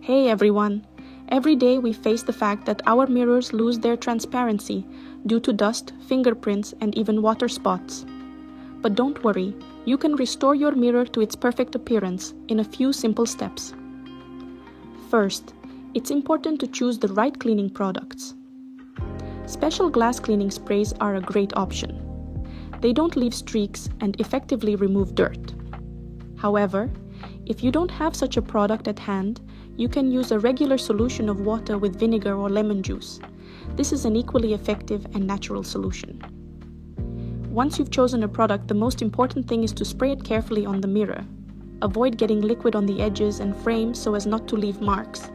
Hey everyone! Every day we face the fact that our mirrors lose their transparency due to dust, fingerprints, and even water spots. But don't worry, you can restore your mirror to its perfect appearance in a few simple steps. First, it's important to choose the right cleaning products. Special glass cleaning sprays are a great option. They don't leave streaks and effectively remove dirt. However, if you don't have such a product at hand, you can use a regular solution of water with vinegar or lemon juice. This is an equally effective and natural solution. Once you've chosen a product, the most important thing is to spray it carefully on the mirror. Avoid getting liquid on the edges and frames so as not to leave marks.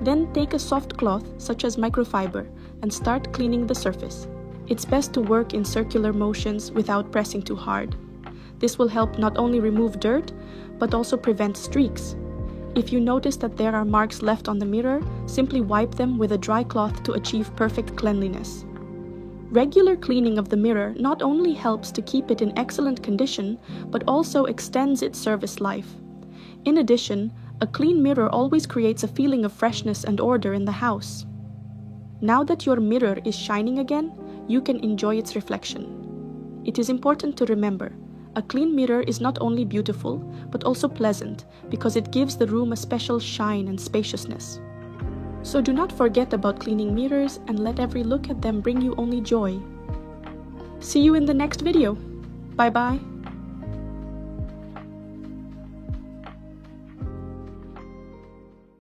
Then take a soft cloth, such as microfiber, and start cleaning the surface. It's best to work in circular motions without pressing too hard. This will help not only remove dirt, but also prevent streaks. If you notice that there are marks left on the mirror, simply wipe them with a dry cloth to achieve perfect cleanliness. Regular cleaning of the mirror not only helps to keep it in excellent condition, but also extends its service life. In addition, a clean mirror always creates a feeling of freshness and order in the house. Now that your mirror is shining again, you can enjoy its reflection. It is important to remember, a clean mirror is not only beautiful, but also pleasant, because it gives the room a special shine and spaciousness. So do not forget about cleaning mirrors and let every look at them bring you only joy. See you in the next video. Bye bye.